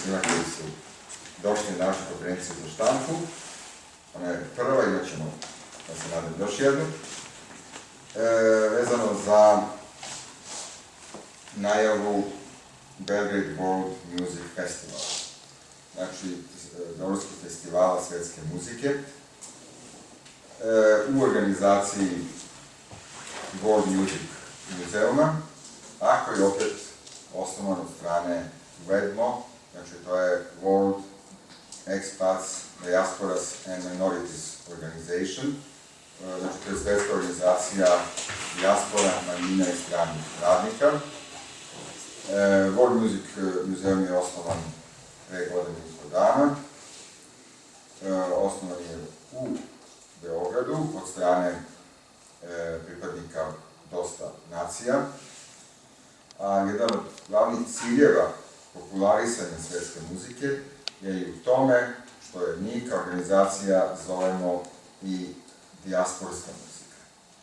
svima koji su došli na našu konferenciju za štampu. Ona je prva, imat ćemo, da se nadam, još jednu. Vezano za najavu Belgrade World Music Festival. Znači, Beogradskog festivala svetske muzike u organizaciji World Music Muzeuma, a koji je opet osnovan od strane WEDMO, znači to je World Expats, Diasporas and Minorities Organization, znači to je svetska organizacija dijaspora, manjina i stranih radnika. World Music Muzeum je osnovan pre godine i po dana. Osnovan je u Beogradu od strane pripadnika dosta nacija. A jedan od glavnih ciljeva popularisanja svetske muzike je i u tome što je mi kao organizacija zovemo i dijasporska muzika.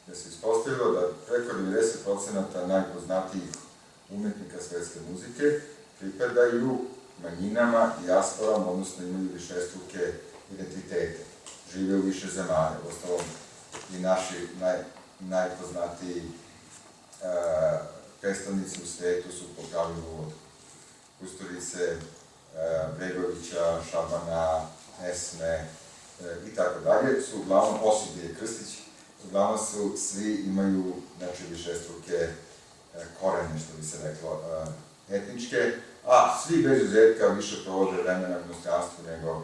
Gde se ispostavilo da preko 90% najpoznatijih umetnika svetske muzike pripadaju manjinama, dijasporama, odnosno imaju višestruke identitete. Žive u više zemalja, uostalom i naši najpoznatiji predstavnici u svetu su po pravilu od Kusturice, Bregovića, Šabana, Esme i tako dalje, su uglavnom, osim Ilije Krstić, uglavnom su, svi imaju, znači, višestruke korene, što bi se reklo, etničke, a svi bez izuzetka više provode vremena u inostranstvu nego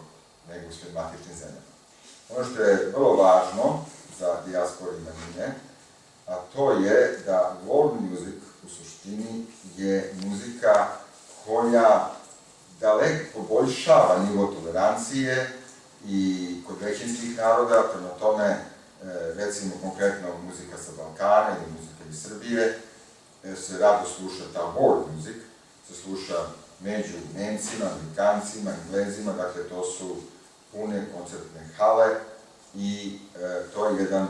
u svojim matičnim zemljama. Ono što je vrlo važno za dijasporu i manjine, a to je da world music u suštini je muzika koja daleko poboljšava nivo tolerancije i kod većinskih naroda, prema tome, recimo konkretno muzika sa Balkana ili muzika iz Srbije, se rado sluša ta world music, se sluša među Nemcima, Amerikancima, Englezima, dakle to su pune koncertne hale i to je jedan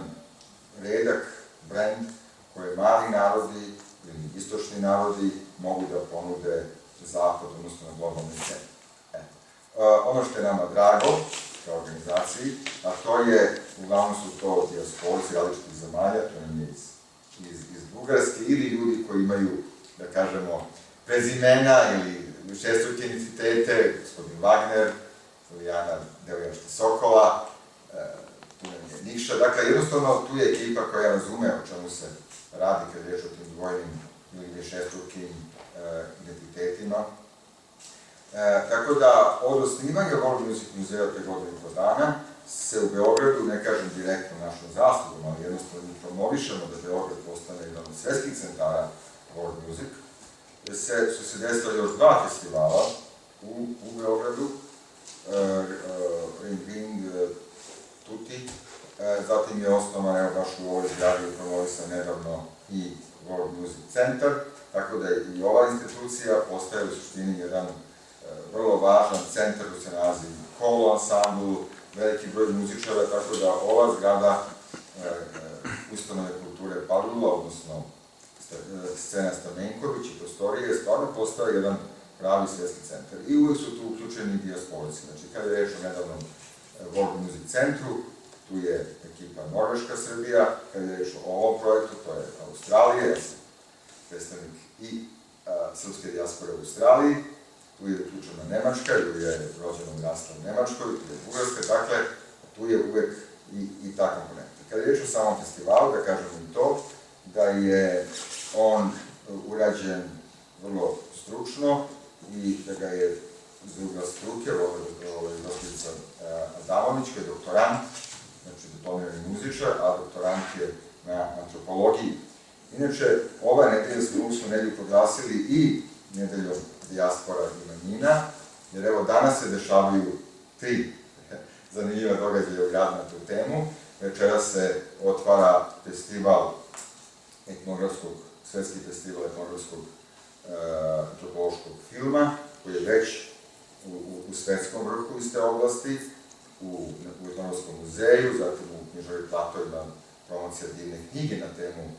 redak brend koje mali narodi ili istočni narodi mogu da ponude zapad, odnosno na globalnoj sceni. Ono što je nama drago kao organizaciji, a to je, uglavnom su to dijasporci različitih zemalja, to nam je iz Bugarske ili ljudi koji imaju, da kažemo, prezimena ili višestruke identitete, gospodin Wagner, Ilijana Devojevska Sokola, tu nam je Nikša. Dakle, jednostavno, tu je ekipa koja razume o čemu se radi kad je reč o tim dvojnim ili višestrukim identitetima. Tako da, od osnivanja World Music Muzeja pre godinu i po dana se u Beogradu, ne kažem direktno našom zaslugom, ali jednostavno mi promovišemo da Beograd postane jedan od svetskih centara World Music, su se desila još dva festivala u Beogradu, Ring Tuti, zatim je osnovan, evo baš u ovoj zgradi promovisan nedavno i World Music Center, tako da je i ova institucija postaje u suštini jedan vrlo važan centar koji se nalazi kolo ansambl, veliki broj muzičara, tako da ova zgrada ustanove kulture Palilula, odnosno scena Stamenković i prostorije, je stvarno postao jedan pravi svetski centar. I uvek su tu uključeni dijasporici. Znači, kada je reč o nedavnom World Music Centru, tu je ekipa Norveška, Srbija, kada je reč o ovom projektu, to je Australija, ja sam predstavnik i srpske dijaspore u Australiji, tu je uključena Nemačka, ili je rođena odrasla u Nemačkoj, tu je Bugarska, dakle, tu je uvek i ta komponenta. Kada je reč o samom festivalu, da kažemo i to, da je on urađen vrlo stručno i da ga je iz ugla struke, ovo je gospođica Adamović, koji je doktorant, znači diplomirani muzičar, a doktorant je na antropologiji. Inače, ova nedelja smo nedelju proglasili i nedeljom dijaspora i manjina, jer evo danas se dešavaju 3 zanimljiva događaja u gradu na tu temu. Večera se otvara festival etnografskog, svetski festival etnografskog antropološkog filma, koji je već u svetskom vrhu iz te oblasti, u etnografskom muzeju, zatim u knjižari Platovima promocija divne knjige na temu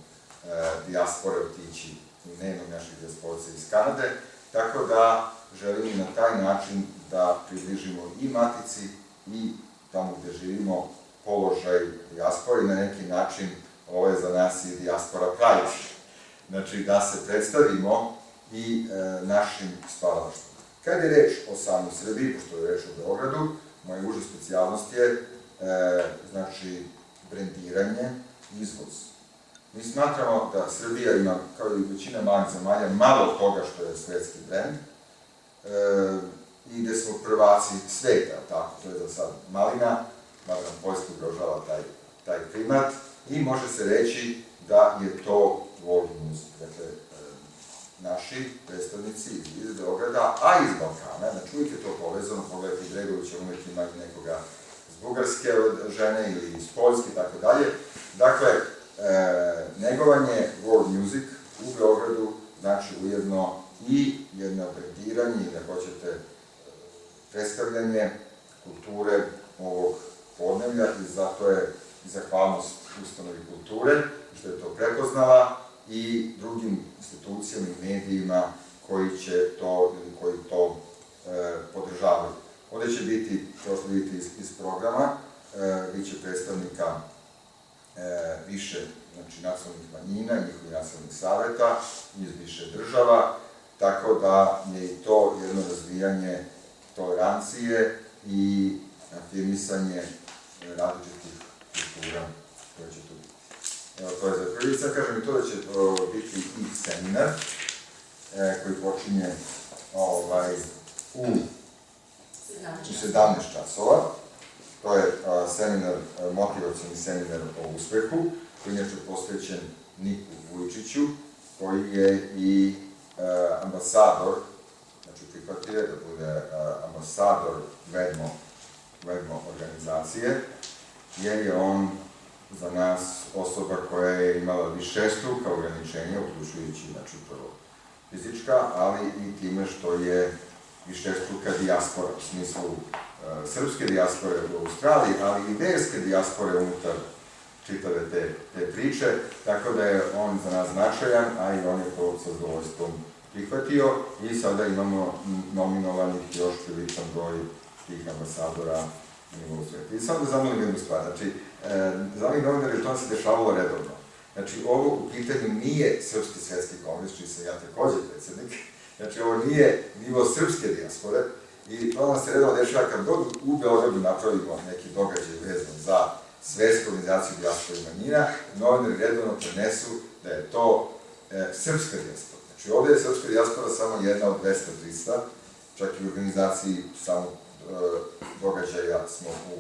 dijaspore otići i nejednog naših dijasporca iz Kanade, tako da želimo na taj način da približimo i matici i tamo gde živimo položaj dijaspore i na neki način ovo je za nas i dijaspora Pride. Znači da se predstavimo i našim stvaralaštvom. Kad je reč o samoj Srbiji, pošto je reč o Beogradu, moja uža specijalnost je znači brendiranje i izvoz. Mi smatramo da Srbija ima, kao i većina malih zemalja, malo toga što je svetski brend i gde smo prvaci sveta, tako, to je za sad malina, mada nam Poljska ugrožava taj primat i može se reći da je to world music. Dakle, naši predstavnici iz Beograda, a iz Balkana, znači uvijek je to povezano, pogledajte i Bregovića, uvijek ima nekoga iz bugarske žene ili iz Poljske i tako dalje. Dakle, negovanje world music u Beogradu znači ujedno i jedno brendiranje ili ako hoćete predstavljanje kulture ovog podneblja i zato je zahvalnost Ustanovi kulture što je to prepoznala i drugim institucijama i medijima koji će to ili koji to podržavaju. Ovde će biti, kao što vidite iz programa, bit će predstavnika više nacionalnih manjina, njihovih nacionalnih saveta iz više država, tako da je i to jedno razvijanje tolerancije i afirmisanje različitih kultura koje će tu biti. Evo, to je za prvi. Sad kažem i to da će biti i seminar koji počinje u 17 časova. To je seminar, motivacioni seminar o uspehu, koji je inače posvećen Niku Vujčiću, koji je i ambasador, znači prihvatio da bude ambasador Vedmo organizacije, jer je on za nas osoba koja je imala višestruka ograničenja, uključujući, znači, prvo fizička, ali i time što je višestruka dijaspora, u smislu srpske dijaspore u Australiji, ali i verske dijaspore unutar čitave te priče, tako da je on za nas značajan, a i on je to sa zadovoljstvom prihvatio i sada imamo nominovanih još priličan broj tih ambasadora na nivou sveta. I samo da zamolim jednu stvar, znači, za ovih novinari to se dešavalo redovno. Znači, ovo u pitanju nije Srpski svetski kongres, čiji sam ja takođe predsednik, znači, ovo nije nivo srpske dijaspore i to nam se redovno dešava kad god u Beogradu napravimo neki događaj vezan za svetsku organizaciju dijaspore i manjina, novinari redovno prenesu da je to srpska dijaspora. Znači, ovde je srpska dijaspora samo jedna od 200-300, čak i u organizaciji samog događaja smo u,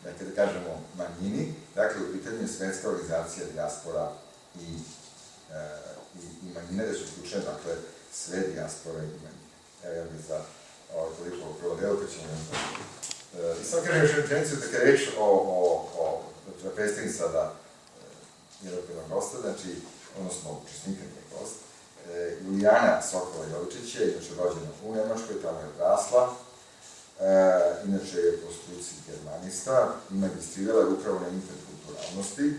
nekada kažemo, manjini. Dakle, u pitanju je svetska organizacija dijaspora i manjine, gde su uključene, dakle, sve dijaspore i manjine. Evo ja bih za toliko prvo delo, pa ćemo i samo kažem još jednu treniciju, da kada je reč o predstavim sada jednostavnog gosta, znači, odnosno učesnika nije gost, Julijana Sokola Jovičić je inače rođena u Nemačkoj, tamo je odrasla, inače je po struci germanista, magistrirala je upravo na interkulturalnosti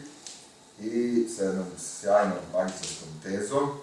i sa jednom sjajnom magistarskom tezom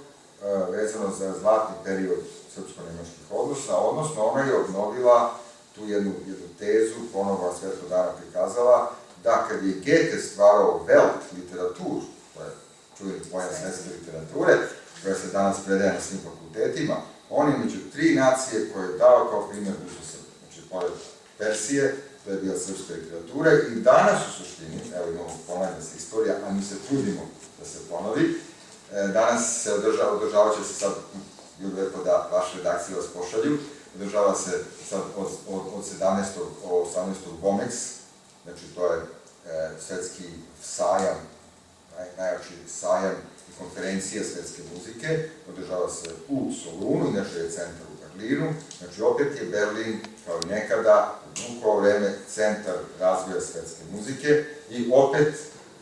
vezano za zlatni period srpsko-nemačkih odnosa, odnosno ona je obnovila tu jednu tezu, ponovo svetlo dana prikazala, da kad je Goethe stvarao Welt literaturu, to je čuveni pojam svetske literature, koja se danas predaje na svim fakultetima, on je među 3 nacije koje je dao kao primjer uzeo Srbije. Znači, pored Persije, to je bila srpska literatura i danas u suštini, evo imamo ponavljanje se istorija, a mi se trudimo da se ponovi, danas se održava će se sad, bilo lepo da vaše redakcije vas pošalju, održava se sad od 18. Bomex, znači to je svetski sajam, najjači sajam i konferencija svetske muzike, održava se u Solunu, inače je centar u Berlinu, znači opet je Berlin, kao i nekada, u dugo vreme, centar razvoja svetske muzike i opet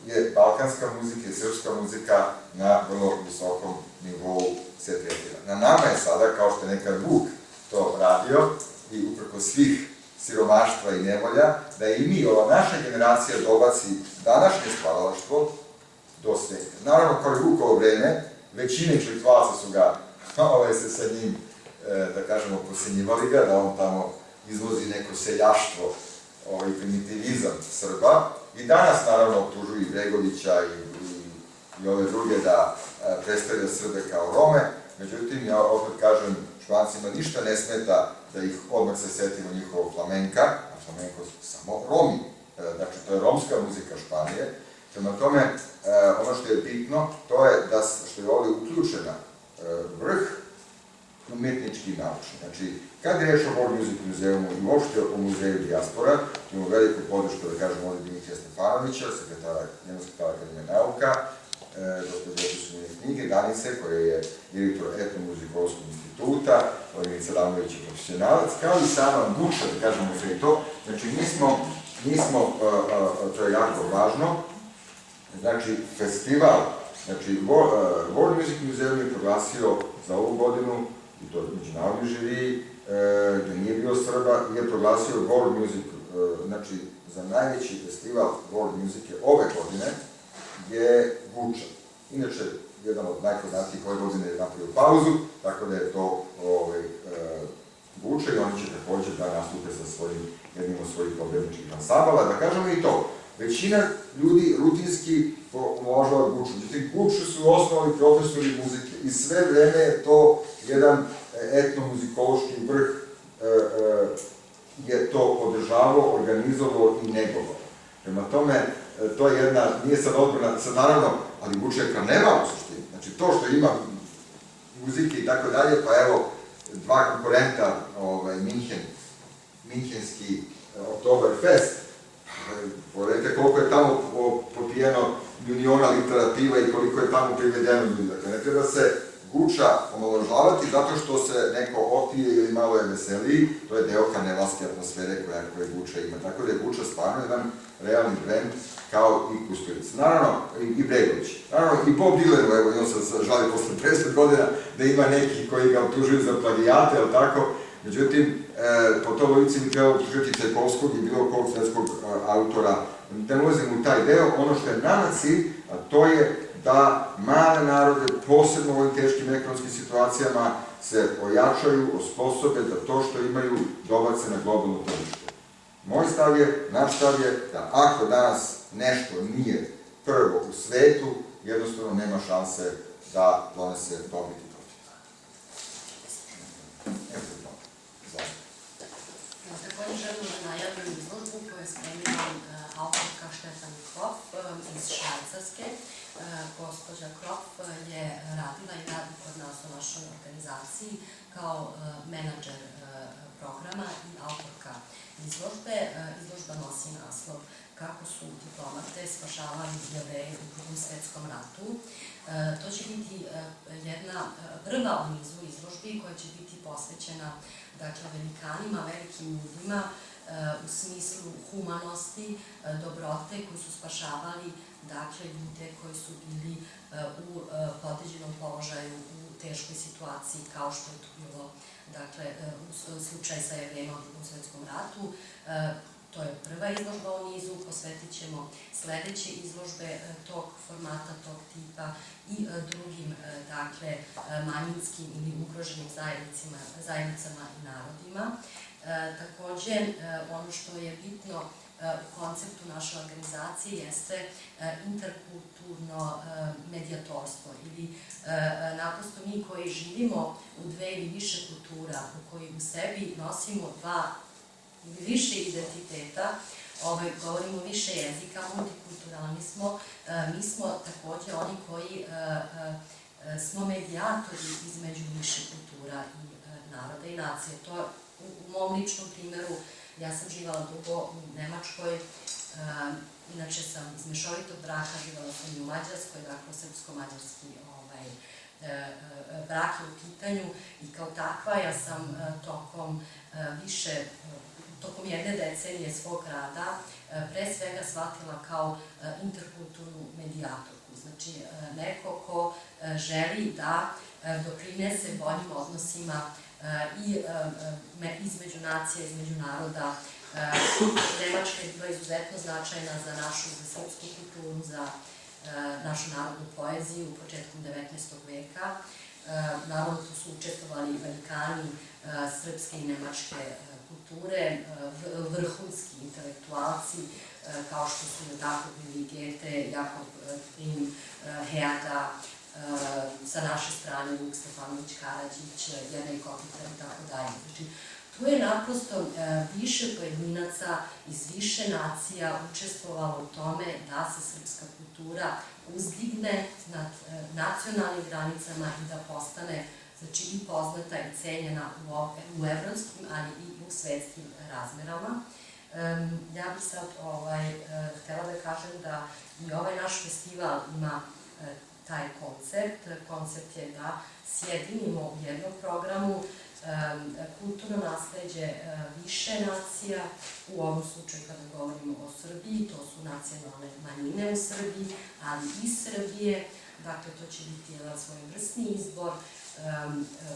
je balkanska muzika i srpska muzika na vrlo visokom nivou se tretira. Na nama je sada, kao što je nekad Vuk to radio, i upreko svih siromaštva i nevolja, da i mi, ova naša generacija, dobaci današnje stvaralaštvo do sveta. Naravno, kao i Vukovo vreme, većina intelektualaca su ga se sa njim da kažemo, posenjivali ga, da on tamo izvozi neko seljaštvo i primitivizam Srba. I danas, naravno, optužuju i Bregovića i ove druge da predstavlja Srbe kao Rome. Međutim, ja opet kažem, Špancima ništa ne smeta da ih odmah se setimo njihovog flamenka, a flamenko samo Romi. Znači, to je romska muzika Španije. Prema tome, ono što je bitno, to je da što je ovdje uključena vrh umetnički i naučni. Znači, kad je reč o World Music Muzeumu i uopšte o muzeju Dijaspora, imamo veliku podršku, da kažem, ovdje Dimitrija Stefanovića, njegov sekretara Akademije nauka, gospođe Episumine knjige, Danice, koja je direktor Etnomuzikolskog instituta, Milica Damović je profesionalac, kao i sama Guča, da kažemo sve to. Znači, mi smo, to je jako važno, znači, festival, znači, World Music Museum je proglasio za ovu godinu, i to međunarodni žiri, gde nije bilo Srba, je proglasio World Music, znači, za najveći festival World Musike ove godine je Guča. Inače, jedan od najpoznatijih ove godine je napravio pauzu, tako da je to Guča i oni će također da nastupe sa jednim od svojih pobedničkih ansambala. Da kažemo i to, većina ljudi rutinski obožava Guču. Međutim, Guču su osnovali profesori muzike i sve vreme je to jedan etnomuzikološki vrh je to podržavao, organizovao i negovao. Prema tome, to je jedna, nije sad odbrana, sad naravno, ali Guča je karneval u suštini. Znači, to što ima muzike i tako dalje, pa evo, dva konkurenta, Minhenski Oktoberfest, pogledajte koliko je tamo popijeno miliona litara piva i koliko je tamo privedeno ljudi. Dakle, ne treba se Guča omalovažavati zato što se neko opije ili malo je veseliji, to je deo karnevalske atmosfere koje Guča ima. Tako da je Guča stvarno jedan realni brend kao i Kusturica. Naravno, i Bregović. Naravno, i Bob Dylan, evo, on se žali posle 50 godina da ima neki koji ga optužuju za plagijate, ali tako. Međutim, po toj logici mi treba optužiti Čajkovskog i bilo kog svetskog autora. Da ne ulazim u taj deo, ono što je nama cilj, a to je da male narode, posebno u ovim teškim ekonomskim situacijama, se ojačaju, osposobe da to što imaju dobace na globalno tržište. Moj stav je, naš stav je, da ako danas nešto nije prvo u svetu, jednostavno nema šanse da donese dobit i profit. Također želim da najavim izložbu koju je spremila autorka Štefan Krof iz Švajcarske. Gospođa Krof je radila i radi kod nas u našoj organizaciji kao menadžer programa i autorka izložbe. Izložba nosi naslov Kako su diplomate spašavali Jevreje u Drugom svetskom ratu. To će biti jedna prva u nizu izložbi koja će biti posvećena velikanima, velikim ljudima u smislu humanosti, dobrote koji su spašavali ljude koji su bili u podređenom položaju u teškoj situaciji kao što je to bilo u slučaju sa Jevrejima u Drugom svetskom ratu. To je prva izložba u nizu, posvetit ćemo sledeće izložbe tog formata, tog tipa i drugim, manjinskim ili ugroženim zajednicama i narodima. Takođe, ono što je bitno u konceptu naše organizacije jeste interkulturno medijatorstvo ili naprosto mi koji živimo u dve ili više kultura, u koji u sebi nosimo dva ili više identiteta, govorimo više jezika, multikulturalni smo, mi smo takođe oni koji smo medijatori između više kultura i naroda i nacije. To u mom ličnom primjeru, ja sam živala dugo u Nemačkoj, inače sam iz mešovitog braka, živala sam i u Mađarskoj, dakle srpsko-mađarski brak je u pitanju i kao takva ja sam tokom jedne decenije svog rada pre svega shvatila kao interkulturnu medijatorku. Znači, neko ko želi da doprinese boljim odnosima i između nacija, između naroda. Nemačka je bila izuzetno značajna za srpsku kulturu, za našu narodnu poeziju početkom 19. veka Naravno, tu su učestvovali velikani srpske i nemačke kulture, vrhunski intelektualci, kao što su tako bili Goethe, Jakob Grimm, Herder, sa naše strane Vuk Stefanović Karadžić, Jernej Kopitar i tako dalje. Znači, tu je naprosto više pojedinaca iz više nacija učestvovalo u tome da se srpska kultura uzdigne nad nacionalnim granicama i da postane i poznata i cenjena u evropskim, ali i u svetskim razmerama. Ja bih sad htela da kažem da i ovaj naš festival ima taj koncept. Koncept je da sjedinimo u jednom programu kulturno nasleđe više nacija, u ovom slučaju kada govorimo o Srbiji, to su nacionalne manjine u Srbiji, ali i Srbije, dakle to će biti jedan svojevrsni izbor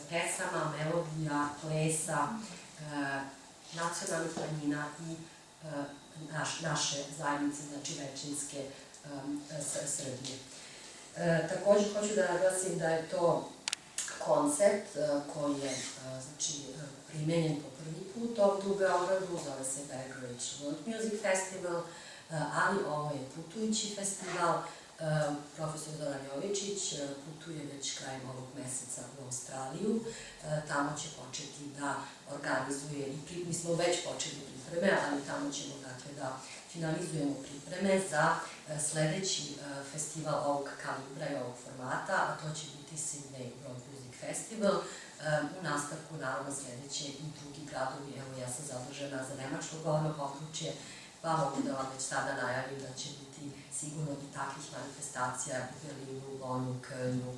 pesama, melodija, plesa, nacionalnih manjina i naše zajednice, znači većinske Srbije. Takođe hoću da naglasim da je to koncept koji je primenjen po prvi put ovde u Beogradu, zove se Beograd World Music Festival, ali ovo je putujući festival. Profesor Zoran Jovičić putuje već krajem ovog meseca u Australiju. Tamo će početi da organizuje, i mi smo već počeli pripreme, ali tamo ćemo da finalizujemo pripreme za sledeći festival ovog kalibra i ovog formata, a to će biti Sydney World Music Festival. U nastavku, naravno, sledeće i drugi gradovi. Evo, ja sam zadužena za nemačko govorno područje, pa mogu da vam već sada najavim da će biti sigurno i takvih manifestacija u Berlinu, Bonnu, Kölnu,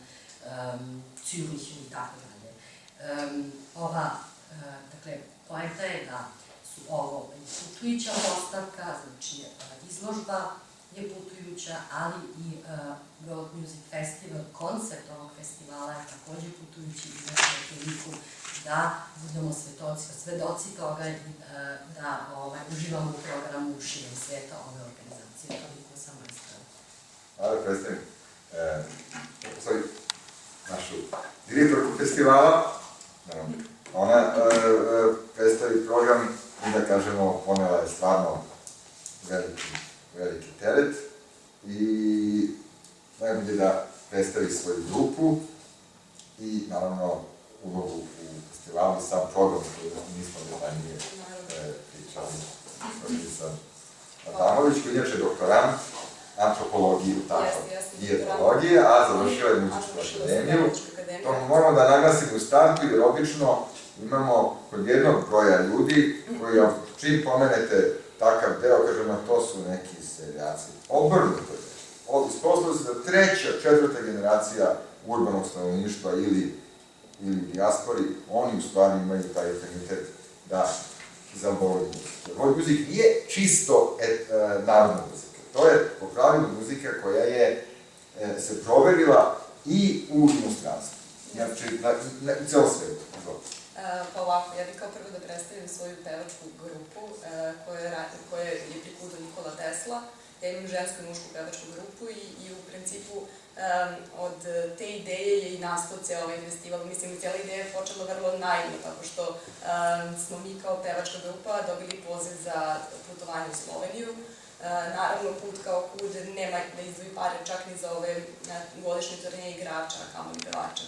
Zürichu i tako dalje. Dakle, poenta je da su ovo putujuća postavka, znači izložba je putujuća, ali i World Music Festival, koncept ovog festivala je takođe putujući i da je priliku da budemo svedoci toga i da uživamo u programu širom sveta ove organizacije. Toliko sam nastavila. Da predstavim našu direktorku festivala. Ona predstavi program i da kažemo, ponela je stvarno veliki teret i najbolje da predstavi svoju grupu i naravno ulogu u festivalu i sam program koji nismo detaljnije pričali. Profesor Adamović, koji je inače doktorant antropologije i etnologije, a završio je Muzičku akademiju. To moramo da naglasimo u startu, jer obično imamo kod jednog broja ljudi koji, čim pomenete takav deo, kažemo, to su neki seljaci. Obrnuto je. Ispostavlja se da treća, četvrta generacija urbanog stanovništva ili dijaspori, oni u stvari imaju taj afinitet da za world music. World music nije čisto narodna muzika. To je po pravilu muzika koja je se proverila i u inostranstvu. Znači, u celom svetu. Pa ovako, ja bih kao prvo da predstavim svoju pevačku grupu koja je prikudao Nikola Tesla. Ja imam žensku i mušku pevačku grupu i u principu od te ideje je i nastao ceo ovaj festival. Mislim, cijela ideja je počela vrlo naivno, tako što smo mi kao pevačka grupa dobili poziv za putovanje u Sloveniju. Naravno, put kao kud nema da izdvoji pare čak ni za ove godišnje turneje igrača, kamo i pevača.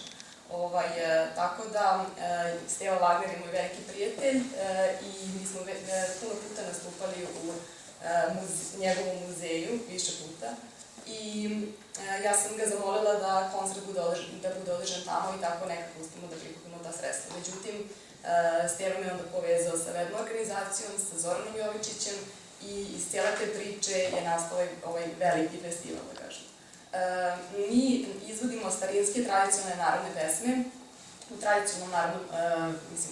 Tako da, Steva Wagner je moj veliki prijatelj i mi smo puno puta nastupali u njegovom muzeju, više puta. I ja sam ga zamolila da koncert bude održan tamo i tako nekako uspemo da prikupimo ta sredstva. Međutim, Steva me onda povezao sa web organizacijom, sa Zoranom Jovičićem i iz cijela te priče je nastao ovaj veliki festival, da kažem. Mi izvodimo starinske tradicionalne narodne pesme u tradicionalnom narodnom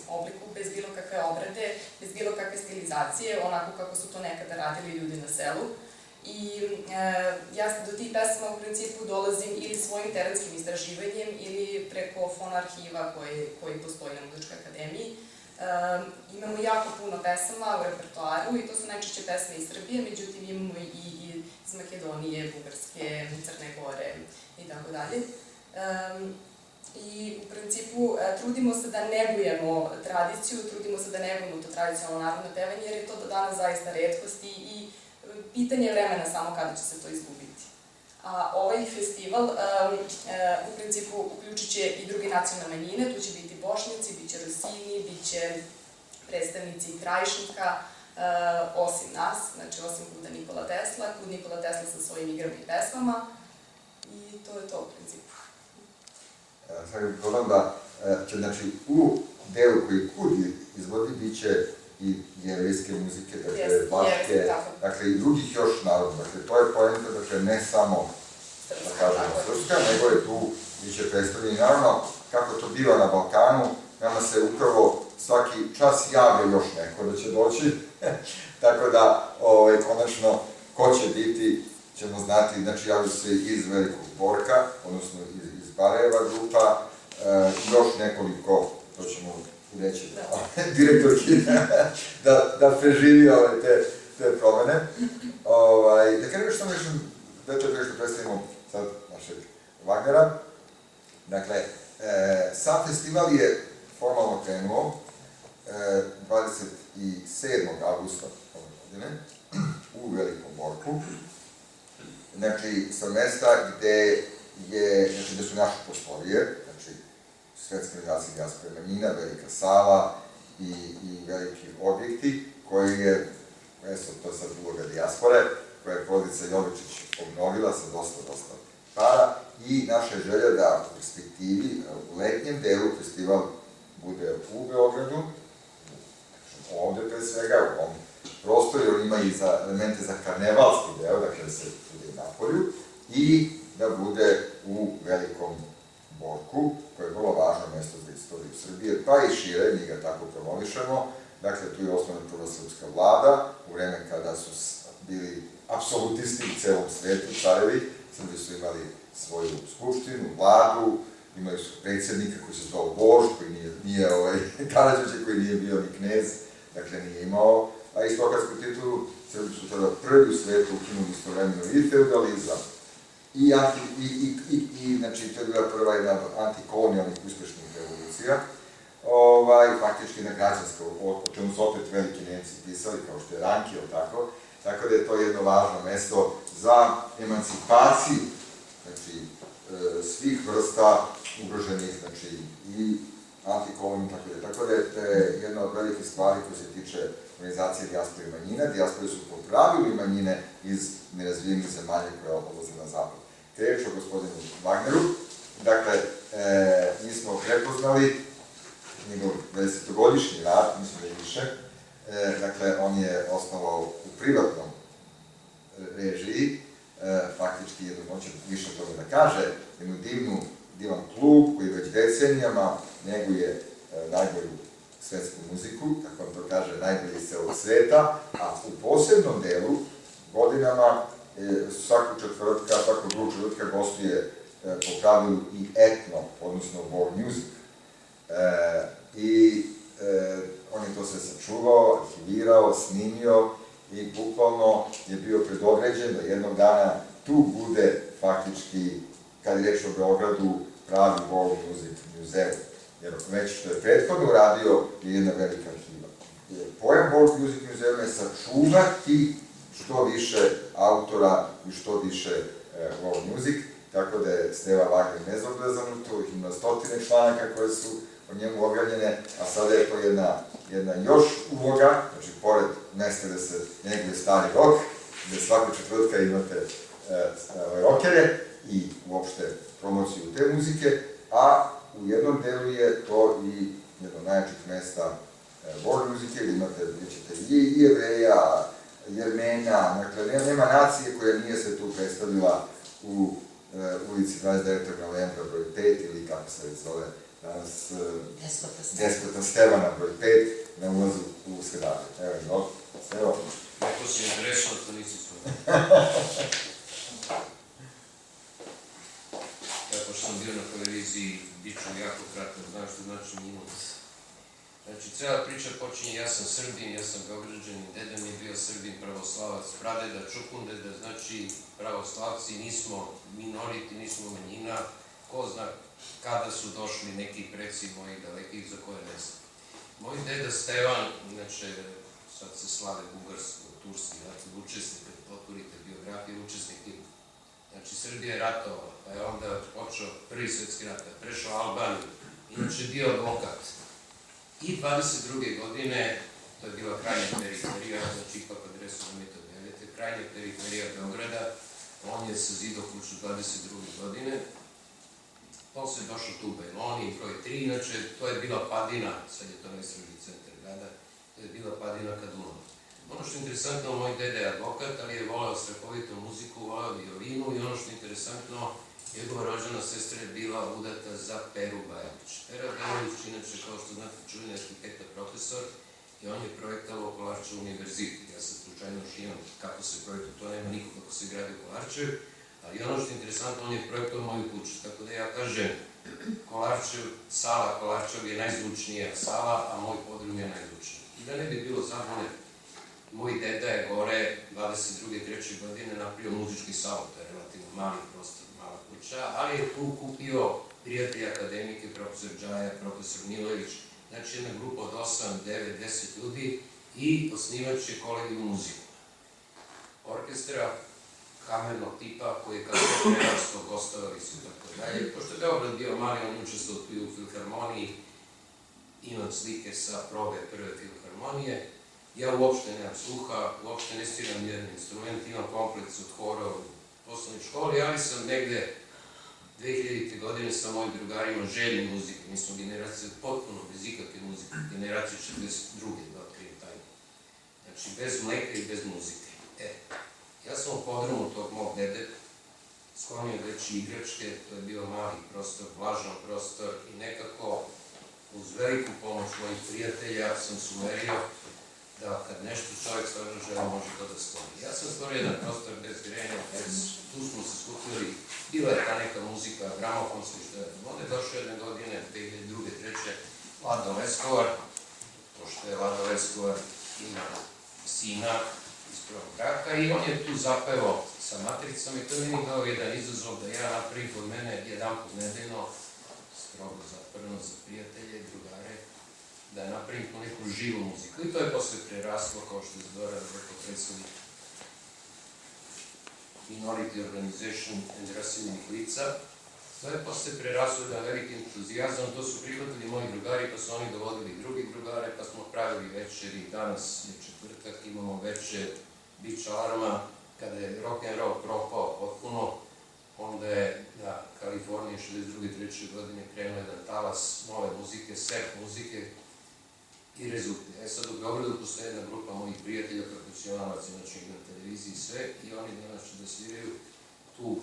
obliku, bez bilo kakve obrade, bez bilo kakve stilizacije, onako kako su to nekada radili ljudi na selu. I ja do tih pesama u principu dolazim ili svojim terenskim istraživanjem ili preko fonoarhiva koji postoji na Muzičkoj akademiji. Imamo jako puno pesama u repertoaru i to su najčešće pesme iz Srbije, međutim imamo i iz Makedonije, Bugarske, Crne Gore i tako dalje. I u principu trudimo se da negujemo tradiciju, trudimo se da negujemo to tradicionalno narodno pevanje, jer je to do danas zaista retkost i pitanje vremena samo kada će se to izgubiti. A ovaj festival u principu uključit će i druge nacionalne manjine, tu će biti Bošnjaci, bit će Rusini, bit će predstavnici Krajišnika, osim nas, znači osim Kuda Nikola Tesla, Kud Nikola Tesla sa svojim igrama i pesmama i to je to u principu. Sada bih dodam da će, znači, u delu koji Kud izvodi bit će i jevrejske muzike, dakle, vlaške, dakle, i drugih još naroda. Dakle, to je poenta, dakle, ne samo, da kažemo, srpska, nego je tu biće predstavljeni. Naravno, kako to biva na Balkanu, nama se upravo svaki čas javlja još neko da će doći, tako da, konačno, ko će biti, ćemo znati, znači, javlja se iz Velikog Borka, odnosno iz Barajeva grupa, još nekoliko, to ćemo reći direktorki, da preživi te promene. Da kada još samo nešto predstavimo sad našeg Wagnera. Dakle, sam festival je formalno krenuo 27. avgusta ove godine u Velikom Borku. Znači, sa mesta gde su naše prostorije, znači Svetska organizacija dijaspore manjina, velika sala i veliki objekti koji je, to je sad uloga dijaspore, koja je porodica Jovičić obnovila sa dosta para i naša je želja da u perspektivi, u letnjem delu festival bude u Beogradu, ovde pre svega, u ovom prostoru, jer ima i elemente za karnevalski deo, dakle da se bude na polju, i da bude u Velikom Borku, koje je vrlo važno mesto za istoriju Srbije, pa i šire, mi ga tako promovišemo. Dakle, tu je osnovna prva srpska vlada, u vreme kada su bili apsolutisti u celom svetu, carevi. Srbi su imali svoju skupštinu, vladu, imali su predsjednika koji se zvao Bož, koji nije Karađorđe, koji nije bio ni knez, dakle nije imao, a istokratsko titulu Srbi su tada prvi u svetu ukinuli istovremeno i feudalizam, znači, to je bila prva jedna antikolonijalnih uspešnih revolucija, faktički jedna građanska, o čemu su opet veliki Nemci pisali, kao što je Ranke, tako da je to jedno važno mesto za emancipaciju, znači, svih vrsta ugroženih, znači, i antikolonijom, tako da je jedna od velikih stvari koja se tiče organizacije dijaspore i manjina. Dijaspore su po pravilu i manjine iz nerazvijenih zemalja koje odlaze na zapad. Reč o gospodinu Wagneru, dakle, mi smo prepoznali njegov 20-godišnji rad, mislim da je više, dakle, on je osnovao u privatnom režiji, faktički jednu noć više toga da kaže, jednu divan klub koji već decenijama neguje najbolju svetsku muziku, tako vam to kaže, najbolji iz celog sveta, a u posebnom delu godinama svakog drugog četvrtka gostuje po pravilu i etno, odnosno world music. I on je to sve sačuvao, arhivirao, snimio i bukvalno je bio predodređen da jednog dana tu bude faktički, kad je reč o Beogradu, pravi world music muzeum. Jer već što je prethodno uradio je jedna velika arhiva. Pojam world music muzeum je sačuvati što više autora i što više world music, tako da je Steva Wagner nezaobrazan u to, ima 100 članaka koje su o njemu objavljene, a sada je to jedna još uloga, znači pored mesta da se neguje stari rok, gde svakog četvrtka imate rokere i uopšte promociju te muzike, a u jednom delu je to i jedno od najjačih mesta world muzike, gde imate i Jevreja, Jermenja, dakle, nema nacije koja nije se tu predstavila u ulici 29. novembra broj 5 ili kako se već zove danas Despota Stevana broj 5 na ulazu u Skedare. Evo, Stevo. Neko si interesno, to nisi svoje. Pošto sam bio na televiziji, bit ću jako kratko, znam što znači minut. Znači, cela priča počinje, ja sam Srbin, ja sam Beograđanin, deda mi je bio Srbin, pravoslavac, pradeda, čukundeda, znači pravoslavci, nismo minoriti, nismo manjina, ko zna kada su došli neki preci moji dalekih za koje ne znam. Moj deda Stevan, inače sad se slave bugarsko-turski, znači učesnik, kad otvorite biografiju, učesnik ima. Znači Srbija je ratovala, pa je onda počeo Prvi svetski rat, prešao Albaniju, inače bio advokat. I 22. godine, to je bila krajnja periferija, znači ipak adresu na mi to veljete, krajnja periferija Beograda, on je sazidao kuću 22. godine, posle je došao tu Bajloni, broj 3, inače to je bila padina, sad je to najstrožiji centar grada, to je bila padina ka Dunavu. Ono što je interesantno, moj dede je advokat, ali je voleo strahovito muziku, voleo violinu i ono što je interesantno, njegova rođena sestra je bila udata za Peru Bajagić. Pera Bajagić, inače, kao što znate, čuveni arhitekta profesor, i on je projektao Kolarčev univerzitet. Ja sam slučajno šijam kako se projektao, to nema nikog kako se gradi u Kolarčev, ali ono što je interesantno, on je projektao moju kuću. Tako da ja kažem, Kolarčev, sala Kolarčev je najzvučnija sala, a moj podrum je najzvučniji. I da ne bi bilo zabune, moj deda je gore 22. 3. godine napravio muzički salon, to je relativno mali prostor, mala kuća, ali je tu kupio prijatelji akademike, profesor Džaja, profesor Milojević, znači jedna grupa od 8, 9, 10 ljudi i osnivač je kolegiju muziku. Orkestra kamernog tipa koji je kako je prerastao, gostovali su i tako dalje. Pošto je Beograd bio mali, on učestvovao tu u filharmoniji, imam slike sa probe prve filharmonije. Ja uopšte nemam sluha, uopšte ne sviram jedan instrument, imam kompleks od hora u osnovnoj školi, ali sam negde 2000. godine sa mojim drugarima željni muzike. Mi smo generacija potpuno bez ikakve muzike, generacija 42. da otkrijem tajnu. Znači, bez mleka i bez muzike. Ja sam u podrumu tog mog dede sklonio veći igračke, to je bio mali prostor, vlažan prostor i nekako uz veliku pomoć mojih prijatelja sam se uverio da kad nešto čovjek stvarno žele, može to da skloni. Ja sam stvorio jedan prostor bez grenja, tu smo se skupili, bila je ta neka muzika, gramofonska i što je. Onda je došao jedne godine, 2002. 3. Lado Leskovar, pošto je Lado Leskovar ima sina iz prvog braka i on je tu zapevao sa matricom i to je meni dao jedan izazov da ja napravim kod mene jedan put nedeljno, strogo zatvoreno za prijatelje i drugare, da napravim tu neku živu muziku. I to je posle preraslo, kao što je Zoran rekao, predstavnik Minority Organization and rasilnih lica. To je posle preraslo jedan veliki entuzijazam, to su prihvatili moji drugari, pa su oni dovodili drugi drugare, pa smo pravili večeri. Danas je četvrtak, imamo večer Beach Alarma, kada je rock'n'roll propao potpuno, onda je na Kaliforniji 62. 3. godine krenuo jedan talas nove muzike, surf muzike i rezultate. Sad u Beogradu postoje jedna grupa mojih prijatelja, profesionalaca, znači na televiziji i sve, i oni danas će da sviraju tu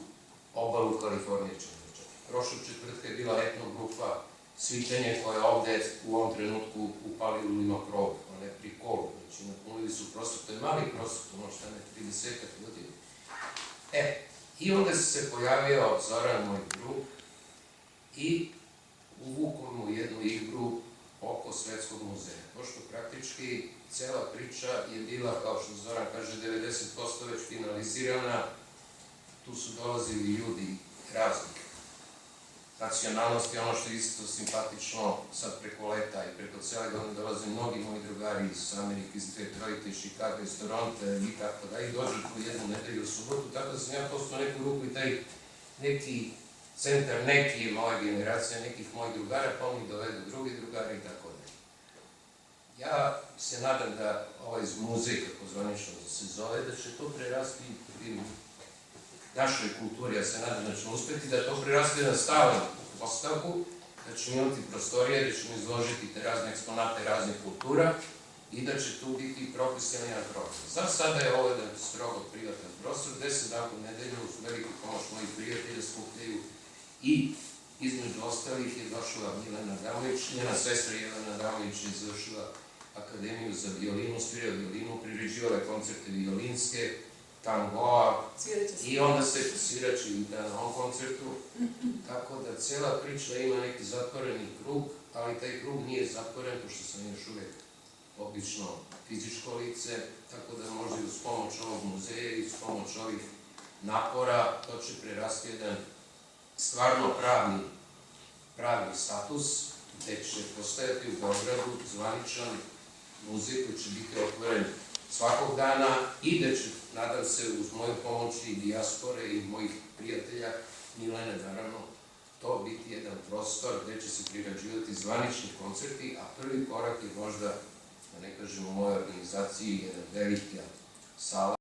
obalu Kalifornije četvrtak. Prošlog četvrtka je bila etno grupa Svitenje koja ovde u ovom trenutku u Palilu ima krov, a ne pri kolu, znači napunili su prostor, to je mali prostor, to možda ne 30 ljudi. I onda se pojavio Zoran, moj drug, i uvukao mu jednu igru oko Svetskog muzeja. Pošto praktički cela priča je bila, kao što Zoran kaže, 90% već finalizirana, tu su dolazili ljudi raznih nacionalnosti, ono što je isto simpatično sad preko leta i preko cele godine dolaze mnogi moji drugari iz Amerike, iz Detroita, iz Chicago, iz Toronto i tako da, i dođu tu jednu nedelju u subotu, tako da sam ja postao neku ruku i taj neki centar, neki moje generacije, nekih mojih drugara, pa oni dovedu drugi drugari i tako da. Ja se nadam da ovaj muzej, kako zvanično se zove, da će to prerasti u našoj kulturi, ja se nadam da ćemo uspeti da to preraste na stalan postavku, da ćemo imati prostorije, da ćemo izložiti te razne eksponate raznih kultura i da će tu biti profesionalan program. Za sada je ovo jedan strogo privatan prostor, 10 dana u nedelju uz veliku pomoć mojih prijatelja skupljaju i između ostalih je došla Milena Adamović, njena sestra Jelena Adamović je završila akademiju za violinu, svirao violinu, priređivala koncerte violinske, tangoa, i onda se sviraće i na ovom koncertu, tako da cela priča ima neki zatvoreni krug, ali taj krug nije zatvoren, pošto sam još uvek obično fizičko lice, tako da možda i uz pomoć ovog muzeja i uz pomoć ovih napora to će prerasti jedan stvarno pravni pravi status, gde će postojati u Beogradu zvaničan muzej koji će biti otvoren svakog dana i da će, nadam se, uz moju pomoć i dijaspore i mojih prijatelja, Milene, naravno, to biti jedan prostor gde će se priređivati zvanični koncerti, a prvi korak je možda, da ne kažem, u mojoj organizaciji jedna velika sala